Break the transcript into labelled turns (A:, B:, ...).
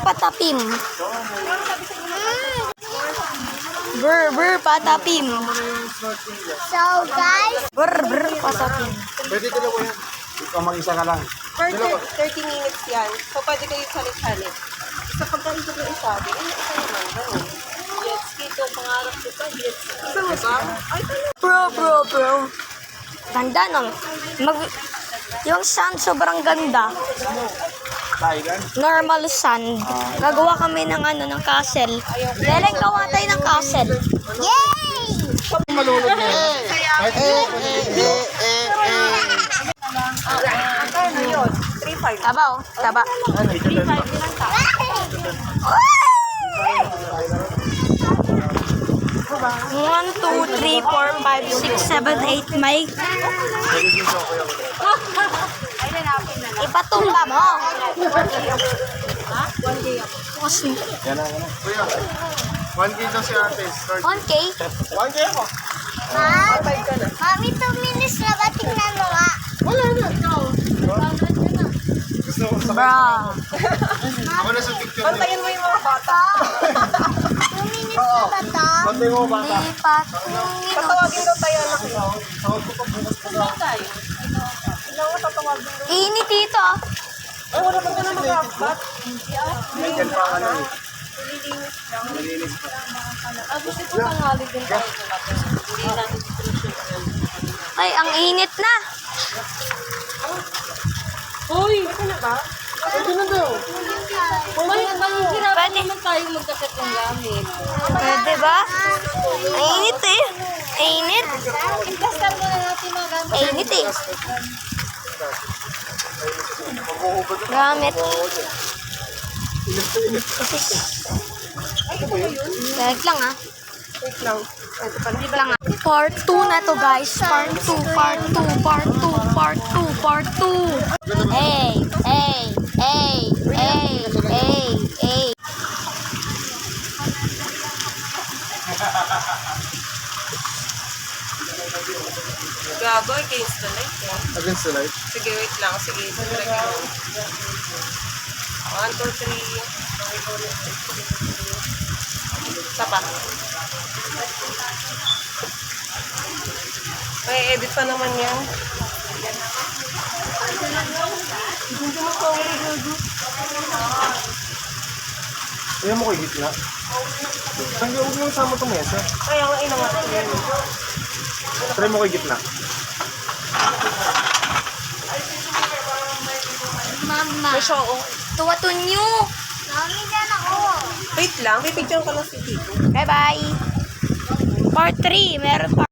A: patapim. Brr, patapim.
B: So guys,
A: Brr, patapim.
C: Pwede dalawa yan. Ikaw mag-isa ka lang.
D: For 30 minutes yan. So, pwede kayo salit-salit. Sa pagkaisip ng isa, di isa naman, gano'n. Jet ski to, pangarap ko pa, jet ski. Gusto mo ba? Ay,
A: Bro. Ganda no. Yung sand sobrang ganda.
C: Taigan.
A: Normal sand. Gagawa kami ng ng castle. Leleng gawa tayo ng castle.
B: yay!
C: Malulog na yan.
D: ano yun? 3-5.
A: Taba oh, taba.
D: 3-5 din ang tao.
A: 1, 2, 3, 4, 5, 6, 7, 8, may. Ipatumba mo.
C: Yan na. Kuya, 1K daw si ate. Start.
A: 1K.
C: 1K ako.
B: Mami, 2 minutes na ba? Tingnan mo nga.
C: Wala na. Ikaw. Gusto ko sa
A: Bro.
C: Ako na sa picture.
D: Pantayin mo yung mga bata.
B: 2 minutes na ba to?
C: Pantay mo bata.
A: Lipat.
D: Tatawagin daw tayo anak ko.
C: Tawag ko pag bukas pa daw.
D: Tayo. Ilang mo tatawagin daw.
A: Init dito.
D: Ay, wala pa ka na mag-abat.
C: May dyan pa ano eh.
D: Nililinis lang.
C: Nalinis pa.
D: Gusto ko tanghali din tayo. Hindi lang instruction.
A: Ay, ang init na.
D: Uy! Ito na ba?
C: Ito na daw.
D: Mahihirapan naman tayo magkasat ng gamit.
A: Pwede ba? Ang init eh. Init.
D: Investar mo na natin mga gamit.
A: Init eh. Gamit. Wait lang ah.
D: Wait lang. Ito pa
A: Wait lang ah. Part 2 na to guys. Part 2, part 2, part 2, part 2, part 2. Hey.
D: Gabo, against the light yan.
C: Against the light.
D: Sige, wait lang. Sige, sige. 1, 2, 3. Isa pa. May edit pa naman yan.
C: Ayan mo ko yung gitna. Saan huwag mo sama itong mesa?
D: Kaya nga inangat ko yan.
C: Try mo ko yung gitna.
A: Mama.
D: May show.
A: Tuwa to new.
B: Mami, dyan ako.
D: Wait lang. Pipicture ko lang si Tito.
A: Bye bye. Part 3. Meron pa.